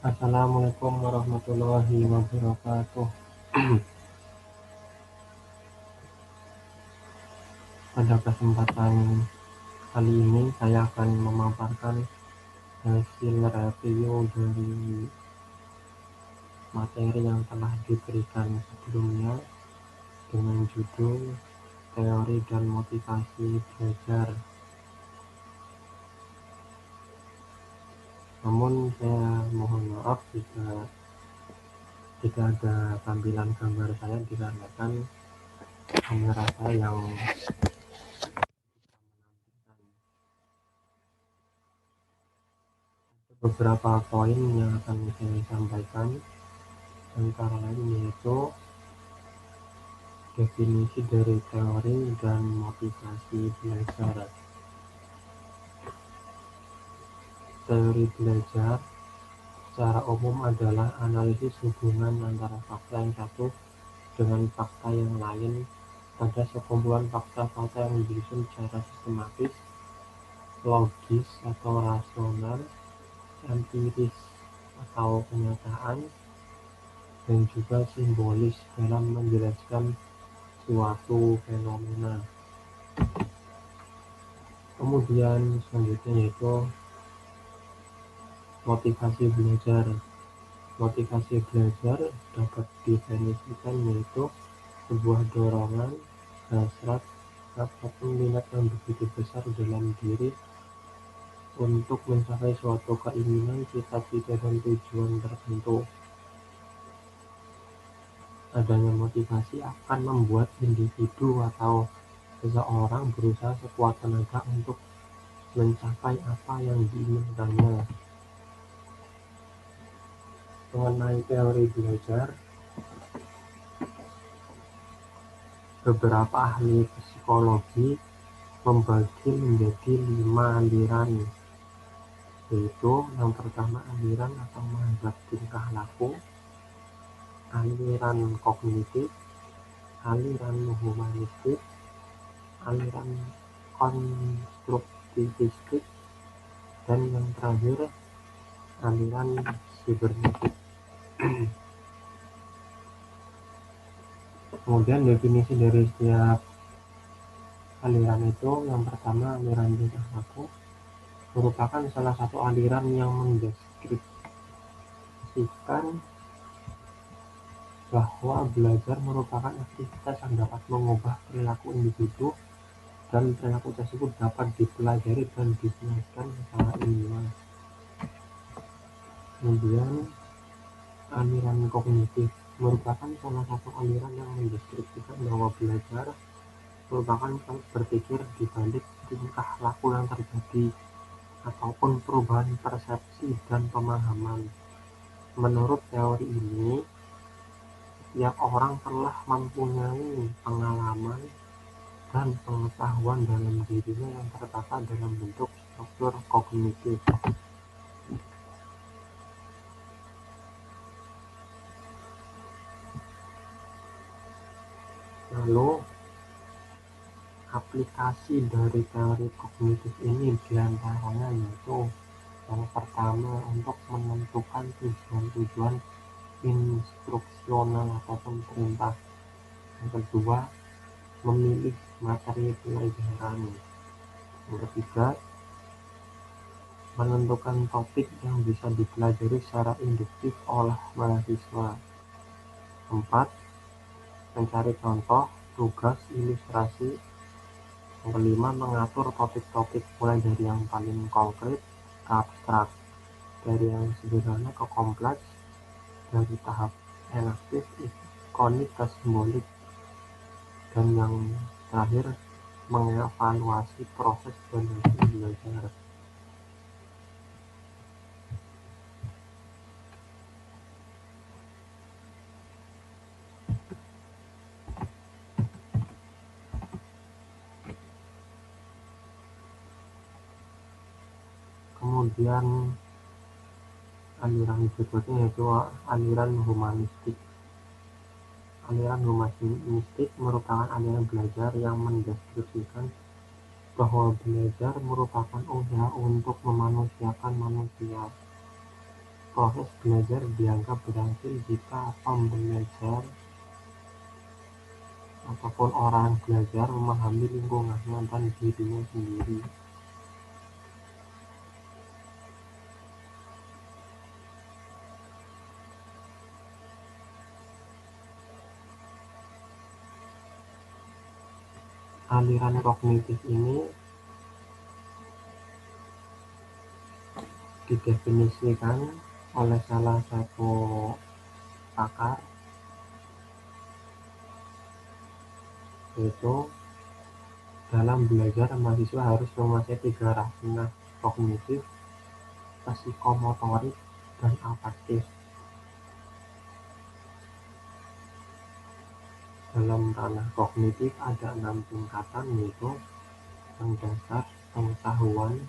Assalamualaikum warahmatullahi wabarakatuh. Pada kesempatan kali ini saya akan memaparkan hasil review dari materi yang telah diberikan sebelumnya dengan judul Teori dan Motivasi Belajar. Namun saya mohon maaf jika tidak ada tampilan gambar saya dikarenakan kamera saya yang beberapa poin yang akan saya sampaikan, antara lain yaitu definisi dari teori dan motivasi belajar. Teori belajar secara umum adalah analisis hubungan antara fakta yang satu dengan fakta yang lain pada sekumpulan fakta-fakta yang disusun secara sistematis, logis atau rasional, empiris atau kenyataan, dan juga simbolis dalam menjelaskan suatu fenomena. Kemudian selanjutnya yaitu motivasi belajar. Motivasi belajar dapat didefinisikan yaitu sebuah dorongan, hasrat, ataupun minat yang begitu besar dalam diri untuk mencapai suatu keinginan, cita-cita, dan tujuan tertentu. Adanya motivasi akan membuat individu atau seseorang berusaha sekuat tenaga untuk mencapai apa yang diinginkannya. Mengenai teori belajar, beberapa ahli psikologi membagi menjadi 5 aliran, yaitu yang pertama aliran atau menganggap tingkah laku, aliran kognitif, aliran humanistik, aliran konstruktivistik, dan yang terakhir aliran sibernetik. Kemudian definisi dari setiap aliran itu, yang pertama aliran tingkah laku merupakan salah satu aliran yang mendeskripsikan bahwa belajar merupakan aktivitas yang dapat mengubah perilaku individu dan perilaku tersebut dapat dipelajari dan dijelaskan secara ilmiah. Kemudian aliran kognitif merupakan salah satu aliran yang mendeskripsikan bahwa belajar merupakan proses berpikir di balik tingkah laku yang terjadi ataupun perubahan persepsi dan pemahaman. Menurut teori ini, setiap orang telah mempunyai pengalaman dan pengetahuan dalam dirinya yang tertata dalam bentuk struktur kognitif. Lalu, aplikasi dari teori kognitif ini diantaranya yaitu yang pertama untuk menentukan tujuan-tujuan instruksional ataupun perintah. Yang kedua, memilih materi pelajaran. Yang ketiga, menentukan topik yang bisa dipelajari secara induktif oleh mahasiswa. 4. Mencari contoh, tugas, ilustrasi. Yang kelima, mengatur topik-topik mulai dari yang paling konkret ke abstrak, dari yang sederhana ke kompleks, dari tahap enaktif, ikonik ke simbolik, dan yang terakhir, mengevaluasi proses dan hasil belajar. Kemudian aliran berikutnya yaitu aliran humanistik. Aliran humanistik merupakan aliran belajar yang mendeskripsikan bahwa belajar merupakan usaha untuk memanusiakan manusia. Proses belajar dianggap berhasil jika pembelajar ataupun orang belajar memahami lingkungannya dan dirinya sendiri. Aliran kognitif ini didefinisikan oleh salah satu pakar, yaitu dalam belajar mahasiswa harus menguasai 3 ranah kognitif, psikomotorik, dan afektif. Dalam ranah kognitif ada 6 tingkatan, yaitu yang dasar, pengetahuan,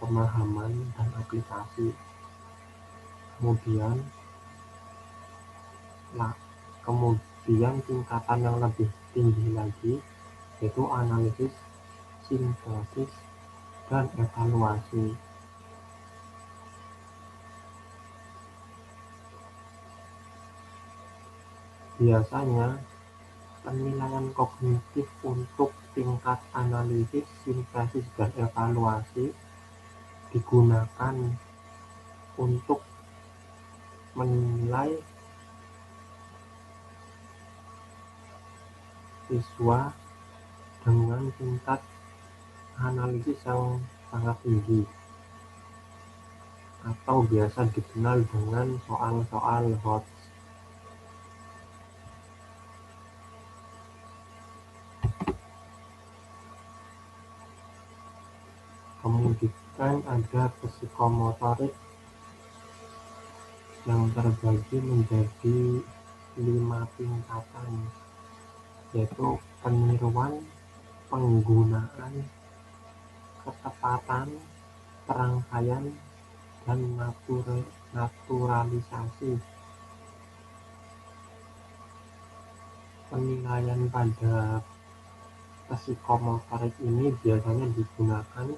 pemahaman, dan aplikasi. Kemudian tingkatan yang lebih tinggi lagi yaitu analisis, sintesis, dan evaluasi. Biasanya penilaian kognitif untuk tingkat analisis, sintesis, dan evaluasi digunakan untuk menilai siswa dengan tingkat analisis yang sangat tinggi, atau biasa dikenal dengan soal-soal HOTS. Kemudian ada psikomotorik yang terbagi menjadi 5 tingkatan, yaitu peniruan, penggunaan, ketepatan, perangkaian, dan naturalisasi. Penilaian pada psikomotorik ini biasanya digunakan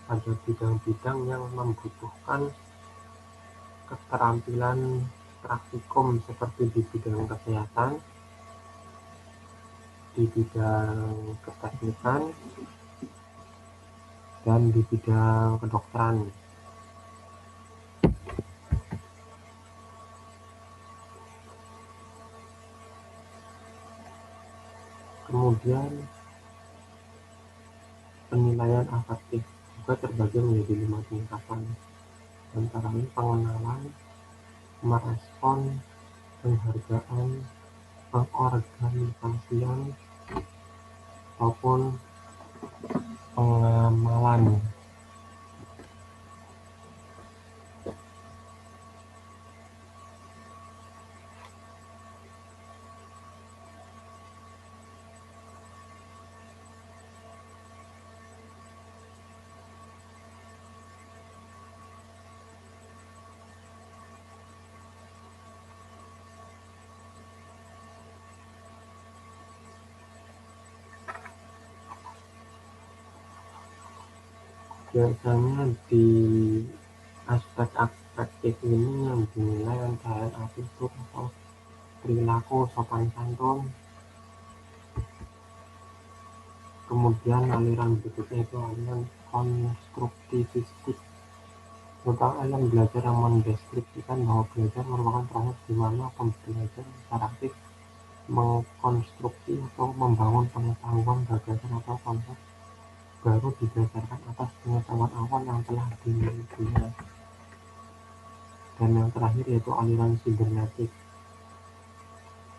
pada bidang-bidang yang membutuhkan keterampilan praktikum seperti di bidang kesehatan, di bidang keteknikan, dan di bidang kedokteran. Kemudian penilaian afektif juga terbagi menjadi 5 tingkatan, antara lain pengenalan, merespon, penghargaan, pengorganisasian, ataupun pengamalan. Biasanya di aspek afektif ini yang dinilai antara attitude atau perilaku sopan santun. Kemudian aliran berikutnya itu aliran konstruktivistik, tentang aliran belajar yang mendeskripsikan bahwa belajar merupakan proses di mana pembelajar secara aktif mengkonstruksi atau membangun pengetahuan, gagasan, atau konsep baru didasarkan atas pengetahuan awal yang telah dimilikinya. Dan yang terakhir yaitu aliran sibernetik.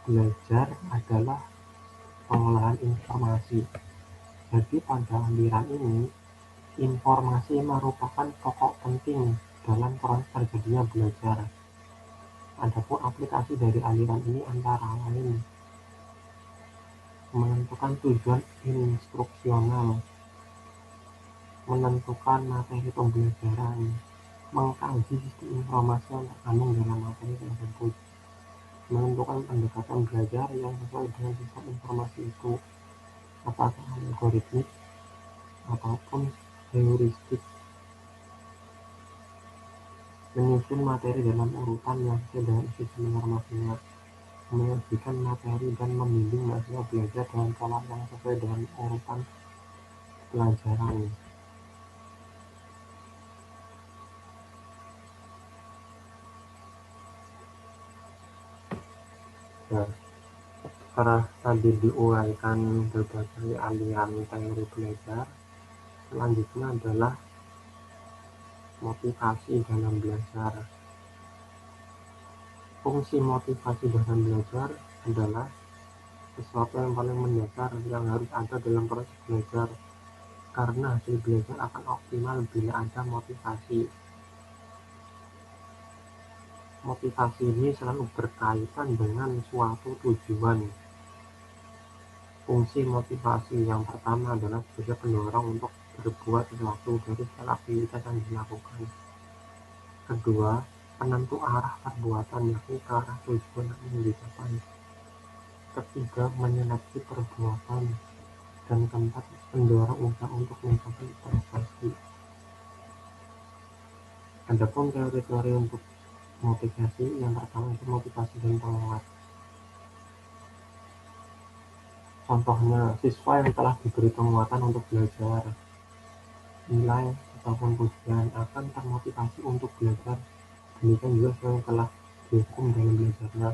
Belajar adalah pengolahan informasi. Jadi pada aliran ini, informasi merupakan pokok penting dalam proses terjadinya belajar. Adapun aplikasi dari aliran ini antara lain menentukan tujuan instruksional, menentukan materi pembelajaran, mengkaji sistem informasi yang terkandung dalam materi tersebut, menentukan pendekatan belajar yang sesuai dengan sistem informasi itu, apakah algoritmik ataupun heuristik. menyusun materi dalam urutan yang sesuai dengan isi seminar mahasiswa, menyajikan materi dan membimbing mahasiswa belajar dengan pola yang sesuai dengan urutan pelajaran. Nah, setelah tadi diuraikan berbagai aliran teori belajar, selanjutnya adalah motivasi dalam belajar. Fungsi motivasi dalam belajar adalah sesuatu yang paling mendasar yang harus ada dalam proses belajar, karena hasil belajar akan optimal bila ada motivasi. Motivasi ini selalu berkaitan dengan suatu tujuan. Fungsi motivasi yang pertama adalah sebagai pendorong untuk berbuat sesuatu dari segala aktivitas yang dilakukan. Kedua, penentu arah perbuatan, yakni ke arah tujuan yang ingin dicapai. Ketiga, menyeleksi perbuatan. Dan keempat, pendorong usaha untuk mencapai prestasi. Adapun teori-teori untuk motivasi, yang pertama itu motivasi dan penguat. Contohnya, siswa yang telah diberi penguatan untuk belajar, nilai ataupun pujian akan termotivasi untuk belajar. Demikian juga siswa yang telah dihukum dalam belajarnya,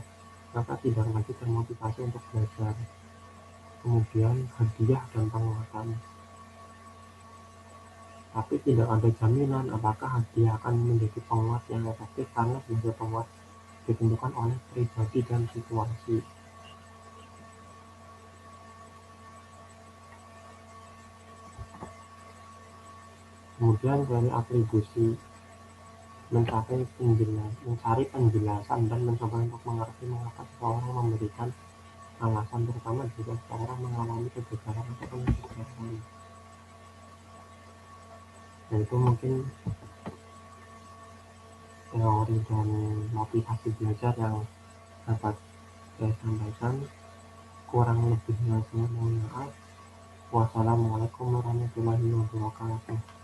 maka tidak lagi termotivasi untuk belajar. Kemudian, hadiah dan penguatan. Tapi tidak ada jaminan apakah hadiah akan menjadi penguat yang efektif, karena sebagai penguat ditentukan oleh pribadi dan situasi. Kemudian dari atribusi, mencari penjelasan dan mencoba untuk mengerti mengapa seseorang memberikan alasan, terutama jika seseorang mengalami kegagalan atau kegagalan. Nah, itu mungkin teori dan motivasi belajar yang dapat saya sampaikan. Kurang lebihnya saya mohon maaf. Wassalamualaikum warahmatullahi wabarakatuh.